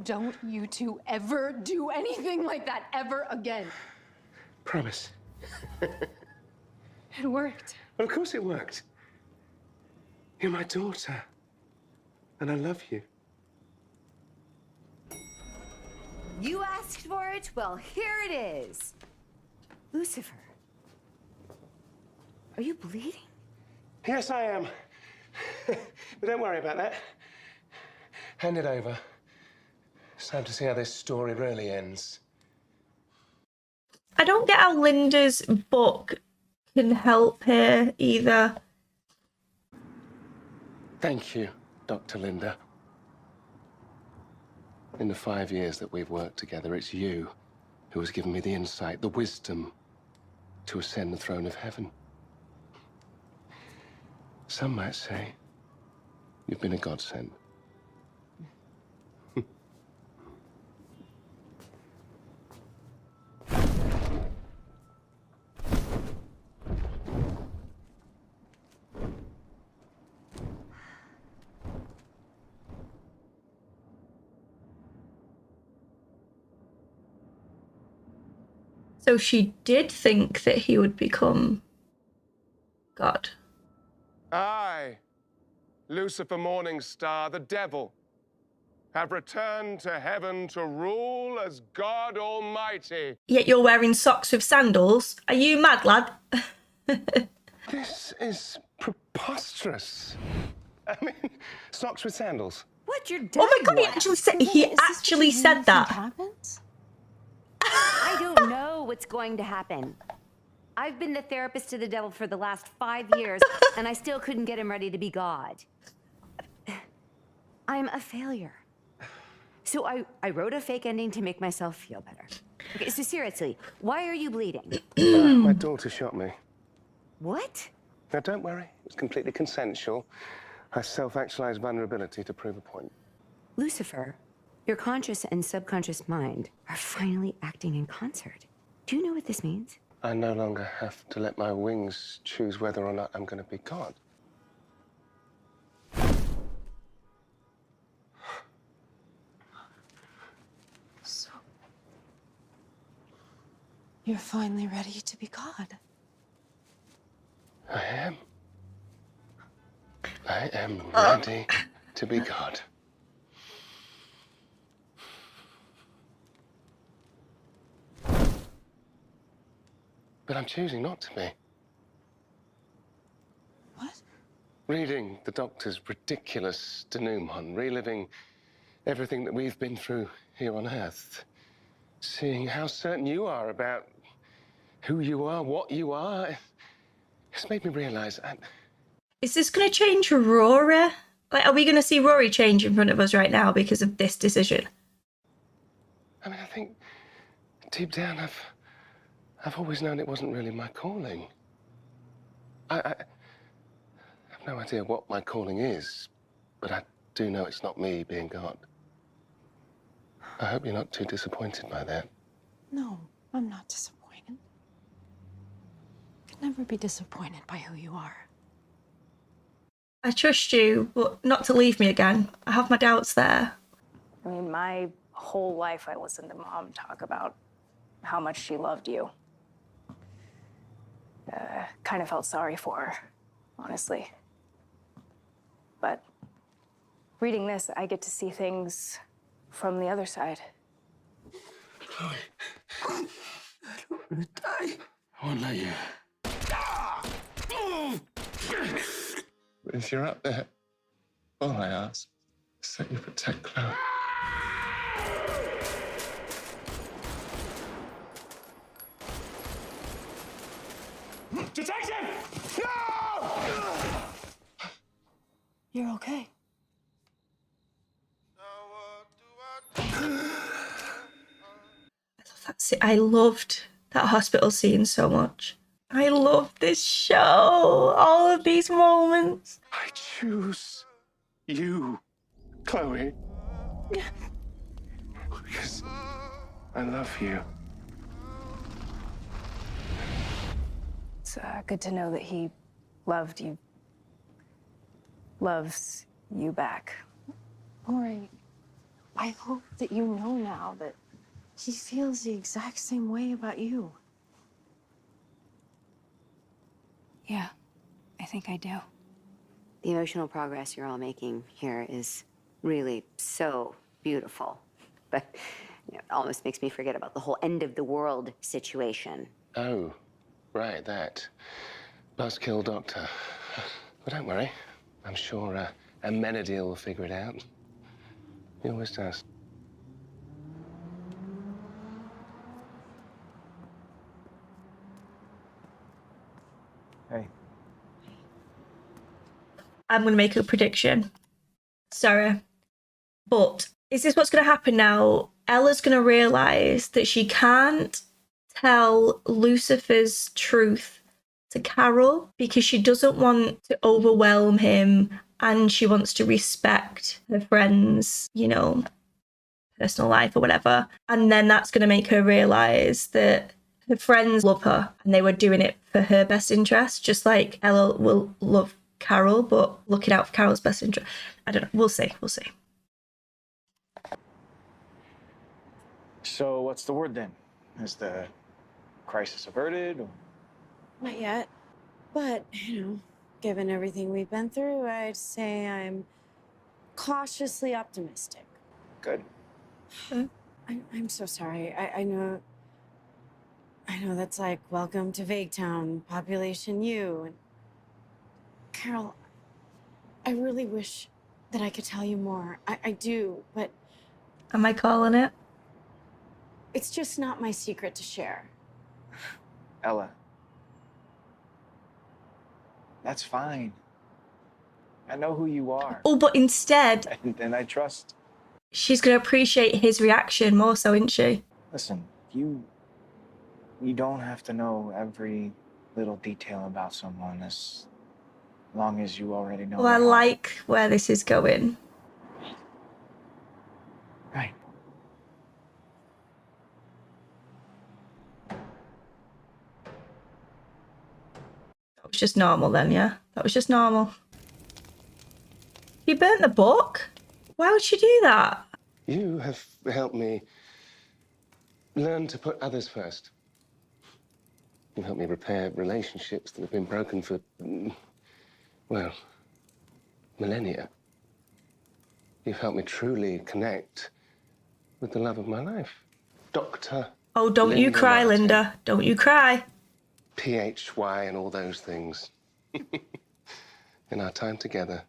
don't you two ever do anything like that ever again. Promise. It worked. Well, of course it worked. You're my daughter. And I love you. You asked for it? Well, here it is. Lucifer. Are you bleeding? Yes, I am. But don't worry about that. Hand it over. It's time to see how this story really ends. I don't get how Linda's book can help here either. Thank you, Dr. Linda. In the 5 years that we've worked together, it's you who has given me the insight, the wisdom to ascend the throne of heaven. Some might say you've been a godsend. So she did think that he would become God. I, Lucifer Morningstar, the devil, have returned to heaven to rule as God Almighty. Yet you're wearing socks with sandals. Are you mad, lad? This is preposterous. I mean, socks with sandals. What? You're dead? Oh my god, he actually said that. Happens? I don't know what's going to happen. I've been the therapist to the devil for the last 5 years, and I still couldn't get him ready to be God. I'm a failure. So I wrote a fake ending to make myself feel better. Okay, so seriously, why are you bleeding? My daughter shot me. What? Now, don't worry. It was completely consensual. I self-actualized vulnerability to prove a point. Lucifer, your conscious and subconscious mind are finally acting in concert. Do you know what this means? I no longer have to let my wings choose whether or not I'm going to be God. So, you're finally ready to be God. I am. I am ready to be God. But I'm choosing not to be. What? Reading the Doctor's ridiculous denouement, reliving everything that we've been through here on Earth, seeing how certain you are about who you are, what you are, it's made me realize Is this going to change Rory? Like, are we going to see Rory change in front of us right now because of this decision? I mean, I think deep down I've always known it wasn't really my calling. I have no idea what my calling is, but I do know it's not me being God. I hope you're not too disappointed by that. No, I'm not disappointed. Could never be disappointed by who you are. I trust you, but not to leave me again. I have my doubts there. I mean, my whole life I listened to Mom talk about how much she loved you. Kind of felt sorry for her, honestly. But reading this, I get to see things from the other side. Chloe, I don't want to die. I won't let you. But if you're up there, all I ask is that you protect Chloe. Detective! No! You're okay. I loved that hospital scene so much. I love this show. All of these moments. I choose you, Chloe. Because I love you. It's good to know that he loved you, loves you back. All right. I hope that you know now that he feels the exact same way about you. Yeah, I think I do. The emotional progress you're all making here is really so beautiful. But it almost makes me forget about the whole end of the world situation. Oh, right, that. Buzzkill doctor. But don't worry. I'm sure Amenadiel will figure it out. He always does. Hey. I'm going to make a prediction. Sorry. But is this what's going to happen now? Ella's going to realise that she can't tell Lucifer's truth to Carol because she doesn't want to overwhelm him and she wants to respect her friend's, you know, personal life or whatever. And then that's going to make her realise that her friends love her and they were doing it for her best interest, just like Ella will love Carol, but looking out for Carol's best interest. I don't know. We'll see. We'll see. So what's the word then? Is the crisis averted? Or... Not yet. But, given everything we've been through, I'd say I'm cautiously optimistic. Good. I'm so sorry. I know that's like welcome to Vague Town, population U. And Carol, I really wish that I could tell you more. I do, but... Am I calling it? It's just not my secret to share. Ella. That's fine. I know who you are. Oh, but instead... And I trust. She's going to appreciate his reaction more so, isn't she? Listen, you don't have to know every little detail about someone as long as you already know. Well, I like where this is going. Right. That was just normal then, yeah? That was just normal. You burnt the book? Why would she do that? You have helped me learn to put others first. You've helped me repair relationships that have been broken for, well, millennia. You've helped me truly connect with the love of my life. Dr. Oh, don't you cry, Linda. Don't you cry. PHY and all those things. In our time together,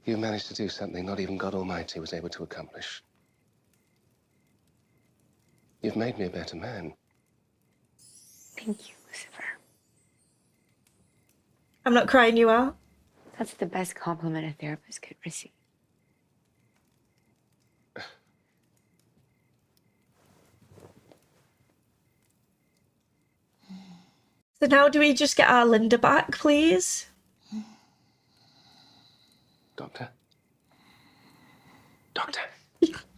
you managed to do something not even God Almighty was able to accomplish. You've made me a better man. Thank you, Lucifer. I'm not crying you out. That's the best compliment a therapist could receive. So now do we just get our Linda back, please? Doctor? Doctor?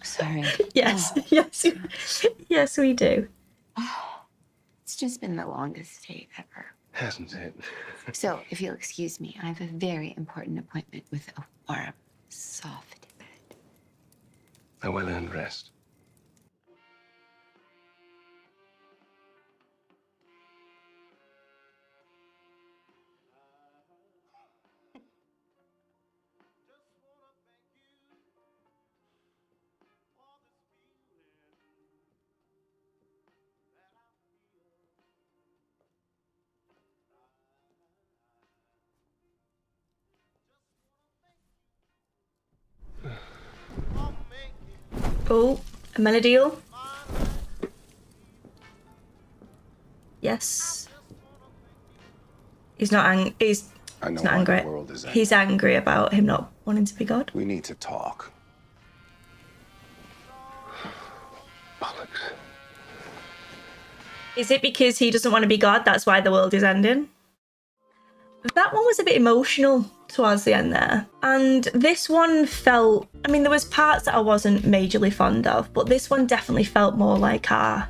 Sorry. Yes, yes, yes, we do. It's just been the longest day ever. Hasn't it? So, if you'll excuse me, I have a very important appointment with a warm, soft bed. A well-earned rest. Oh, a Amenadiel. Yes. He's not he's not angry. He's angry about him not wanting to be God. We need to talk. Bollocks. Is it because he doesn't want to be God? That's why the world is ending? That one was a bit emotional towards the end there. And this one felt, I mean, there was parts that I wasn't majorly fond of, but this one definitely felt more like our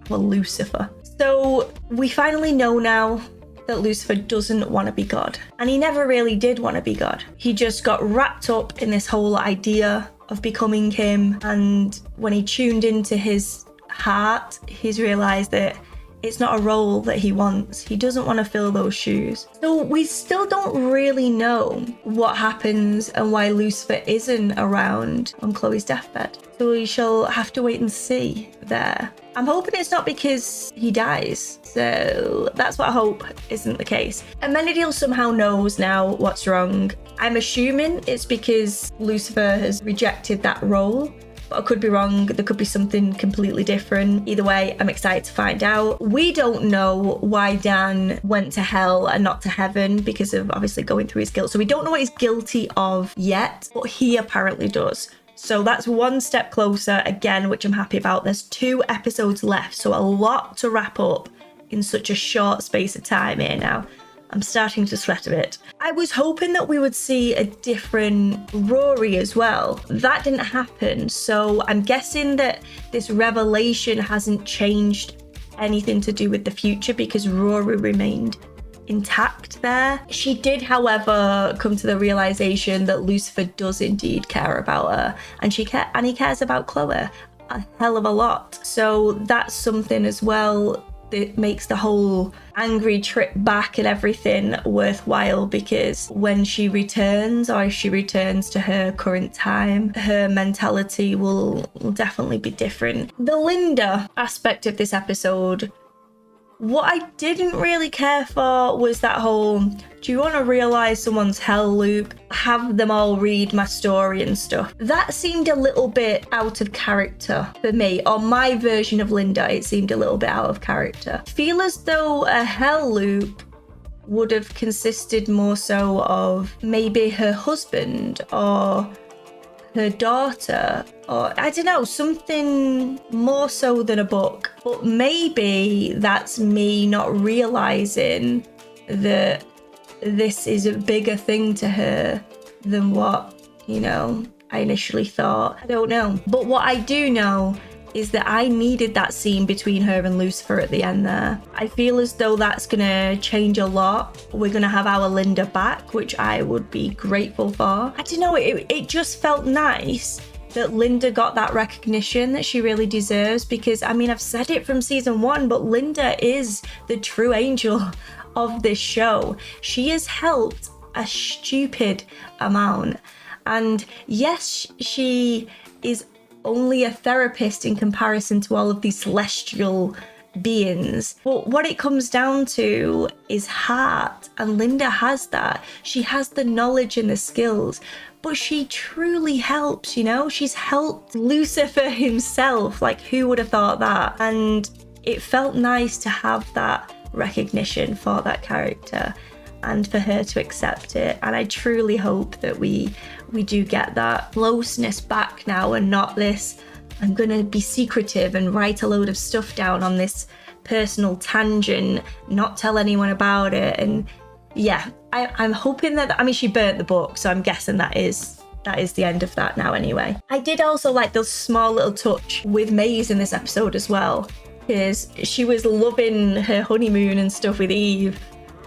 Lucifer. So we finally know now that Lucifer doesn't want to be God. And he never really did want to be God. He just got wrapped up in this whole idea of becoming him, and when he tuned into his heart, he's realised that it's not a role that he wants. He doesn't want to fill those shoes. So we still don't really know what happens and why Lucifer isn't around on Chloe's deathbed. So we shall have to wait and see there. I'm hoping it's not because he dies. So that's what I hope isn't the case. Amenadiel somehow knows now what's wrong. I'm assuming it's because Lucifer has rejected that role. But I could be wrong. There could be something completely different. Either way, I'm excited to find out. We don't know why Dan went to hell and not to heaven because of obviously going through his guilt. So we don't know what he's guilty of yet, but he apparently does. So that's one step closer again, which I'm happy about. There's 2 episodes left, so a lot to wrap up in such a short space of time here now. I'm starting to sweat a bit. I was hoping that we would see a different Rory as well. That didn't happen, so I'm guessing that this revelation hasn't changed anything to do with the future because Rory remained intact there. She did, however, come to the realization that Lucifer does indeed care about her, and he cares about Chloe a hell of a lot. So that's something as well that makes the whole angry trip back and everything worthwhile, because when she returns, or if she returns to her current time, her mentality will definitely be different. The Linda aspect of this episode, what I didn't really care for was that whole, do you want to realise someone's hell loop? Have them all read my story and stuff. That seemed a little bit out of character for me. On my version of Linda, it seemed a little bit out of character. I feel as though a hell loop would have consisted more so of maybe her husband or her daughter, or I don't know, something more so than a book. But maybe that's me not realising that this is a bigger thing to her than what, you know, I initially thought. I don't know. But what I do know is that I needed that scene between her and Lucifer at the end there. I feel as though that's gonna change a lot. We're gonna have our Linda back, which I would be grateful for. I don't know, it just felt nice that Linda got that recognition that she really deserves, because I mean, I've said it from season 1, but Linda is the true angel of this show. She has helped a stupid amount. And yes, she is only a therapist in comparison to all of these celestial beings. But what it comes down to is heart, and Linda has that. She has the knowledge and the skills, but she truly helps, you know? She's helped Lucifer himself. Like, who would have thought that? And it felt nice to have that recognition for that character and for her to accept it. And I truly hope that we do get that closeness back now, and not this, I'm gonna be secretive and write a load of stuff down on this personal tangent, not tell anyone about it. And yeah, I'm hoping that, I mean, she burnt the book, so I'm guessing that is the end of that now anyway. I did also like the small little touch with Maze in this episode as well, because she was loving her honeymoon and stuff with Eve,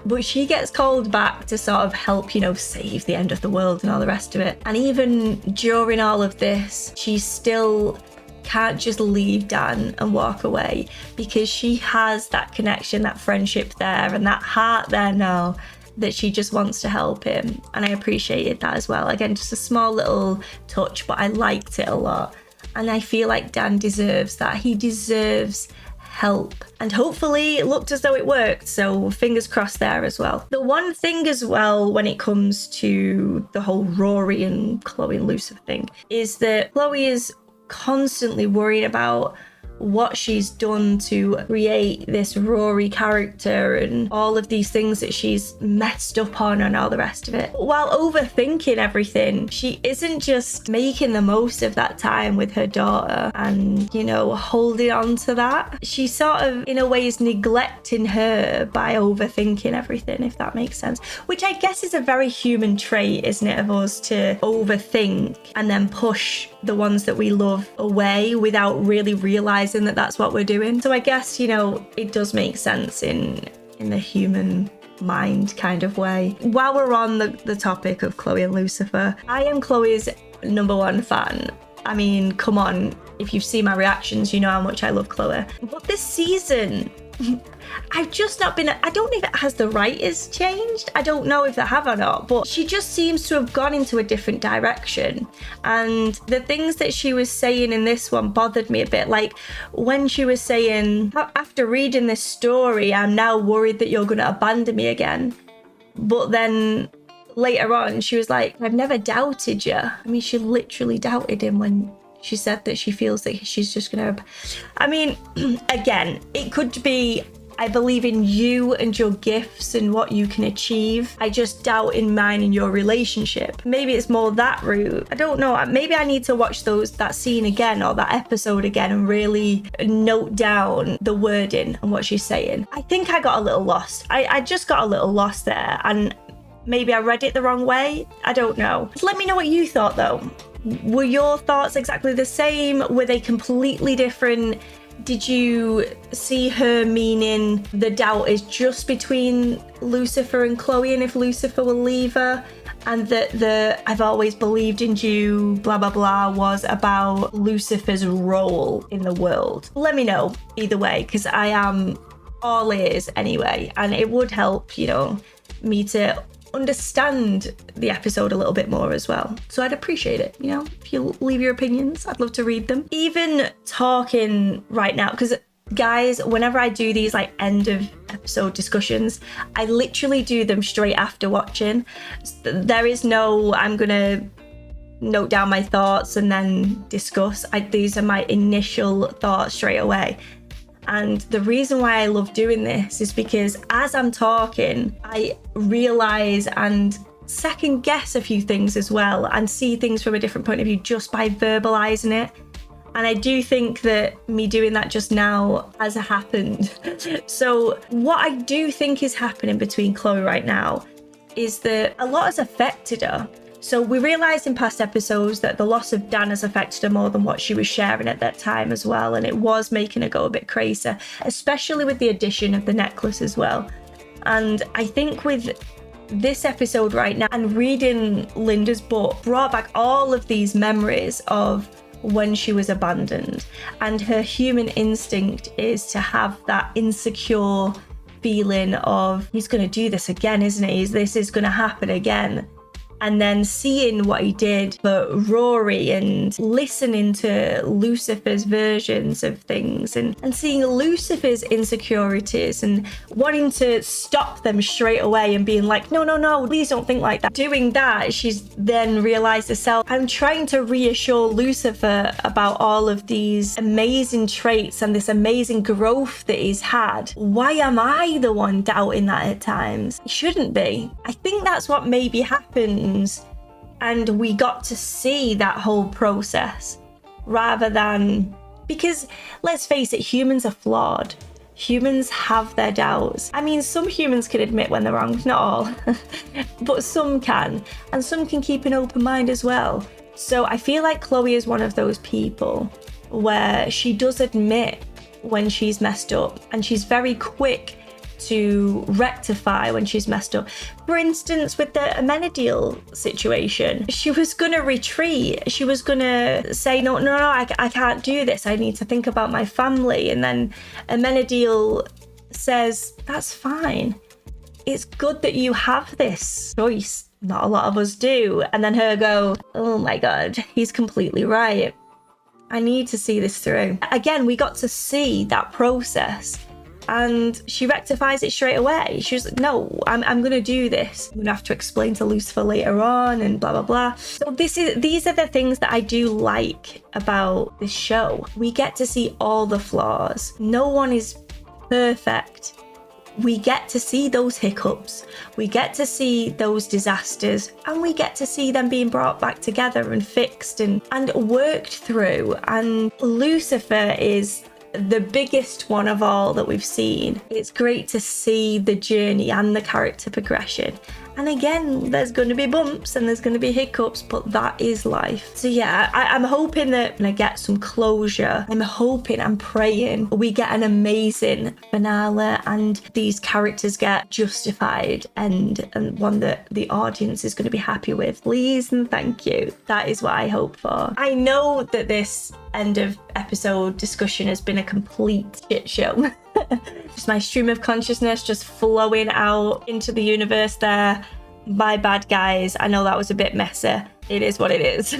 but she gets called back to sort of help, you know, save the end of the world and all the rest of it. And even during all of this, she still can't just leave Dan and walk away, because she has that connection, that friendship there, and that heart there now, that she just wants to help him. And I appreciated that as well. Again, just a small little touch, but I liked it a lot. And I feel like Dan deserves that. He deserves help, and hopefully it looked as though it worked, so fingers crossed there as well. The one thing as well when it comes to the whole Rory and Chloe and Lucifer thing is that Chloe is constantly worried about what she's done to create this Rory character and all of these things that she's messed up on and all the rest of it. While overthinking everything, she isn't just making the most of that time with her daughter and, you know, holding on to that. She sort of, in a way, is neglecting her by overthinking everything, if that makes sense. Which I guess is a very human trait, isn't it, of us to overthink and then push the ones that we love away without really realizing that that's what we're doing. So I guess, you know, it does make sense in the human mind kind of way. While we're on the topic of Chloe and Lucifer, I am Chloe's #1 fan. I mean, come on, if you've seen my reactions, you know how much I love Chloe. But this season, I've just not been, I don't know if it has the writers changed. I don't know if they have or not, but she just seems to have gone into a different direction. And the things that she was saying in this one bothered me a bit. Like when she was saying, after reading this story, I'm now worried that you're going to abandon me again. But then later on, she was like, I've never doubted you. I mean, she literally doubted him when she said that she feels that she's just gonna... I mean, again, it could be, I believe in you and your gifts and what you can achieve. I just doubt in mine and your relationship. Maybe it's more that route. I don't know. Maybe I need to watch that scene again or that episode again and really note down the wording and what she's saying. I think I got a little lost. I just got a little lost there, and maybe I read it the wrong way. I don't know. Let me know what you thought though. Were your thoughts exactly the same? Were they completely different? Did you see her meaning the doubt is just between Lucifer and Chloe, and if Lucifer will leave her, and that the I've always believed in you, blah, blah, blah, was about Lucifer's role in the world? Let me know either way, because I am all ears anyway, and it would help, you know, me to understand the episode a little bit more as well. So I'd appreciate it, you know, if you leave your opinions. I'd love to read them. Even talking right now, because guys, whenever I do these like end of episode discussions, I literally do them straight after watching. There is no, I'm gonna note down my thoughts and then discuss. These are my initial thoughts straight away. And the reason why I love doing this is because as I'm talking, I realize and second guess a few things as well, and see things from a different point of view just by verbalizing it. And I do think that me doing that just now has happened. So what I do think is happening between Chloe right now is that a lot has affected her. So we realised in past episodes that the loss of Dan has affected her more than what she was sharing at that time as well. And it was making her go a bit crazy, especially with the addition of the necklace as well. And I think with this episode right now and reading Linda's book brought back all of these memories of when she was abandoned. And her human instinct is to have that insecure feeling of, he's going to do this again, isn't he? This is going to happen again. And then seeing what he did for Rory and listening to Lucifer's versions of things and seeing Lucifer's insecurities and wanting to stop them straight away and being like, no, no, no, please don't think like that. Doing that, she's then realized herself, I'm trying to reassure Lucifer about all of these amazing traits and this amazing growth that he's had. Why am I the one doubting that at times? It shouldn't be. I think that's what maybe happened. And we got to see that whole process rather than, because let's face it, humans are flawed. Humans have their doubts. I mean, some humans can admit when they're wrong, not all, but some can, and some can keep an open mind as well. So I feel like Chloe is one of those people where she does admit when she's messed up, and she's very quick to rectify when she's messed up. For instance, with the Amenadiel situation, she was gonna retreat. She was gonna say, no, I can't do this. I need to think about my family. And then Amenadiel says, that's fine. It's good that you have this choice. Not a lot of us do. And then her go, oh my God, he's completely right. I need to see this through. Again, we got to see that process. And she rectifies it straight away. She was like, no, I'm going to do this. I'm going to have to explain to Lucifer later on and blah, blah, blah. So these are the things that I do like about this show. We get to see all the flaws. No one is perfect. We get to see those hiccups. We get to see those disasters, and we get to see them being brought back together and fixed and worked through. And Lucifer is the biggest one of all that we've seen. It's great to see the journey and the character progression. And again, there's going to be bumps and there's going to be hiccups, but that is life. So yeah, I'm hoping that I get some closure. I'm hoping, I'm praying we get an amazing finale and these characters get justified and one that the audience is going to be happy with. Please and thank you. That is what I hope for. I know that this end of episode discussion has been a complete shit show. Just my stream of consciousness just flowing out into the universe there. My bad, guys. I know that was a bit messy. It is what it is.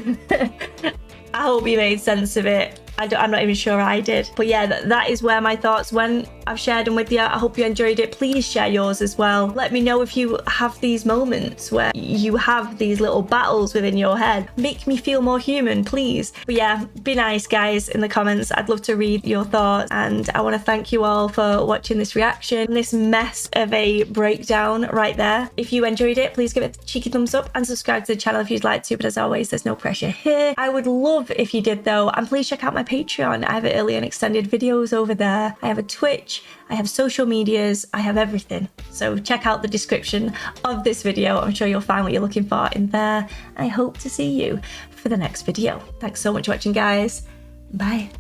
I hope you made sense of it. I'm not even sure I did. But yeah, that is where my thoughts went. I've shared them with you. I hope you enjoyed it. Please share yours as well. Let me know if you have these moments where you have these little battles within your head. Make me feel more human, please. But yeah, be nice, guys, in the comments. I'd love to read your thoughts. And I want to thank you all for watching this reaction, this mess of a breakdown right there. If you enjoyed it, please give it a cheeky thumbs up and subscribe to the channel if you'd like to. But as always, there's no pressure here. I would love if you did though. And please check out my Patreon. I have early and extended videos over there. I have a Twitch, I have social medias, I have everything. So check out the description of this video. I'm sure you'll find what you're looking for in there. I hope to see you for the next video. Thanks so much for watching, guys. Bye.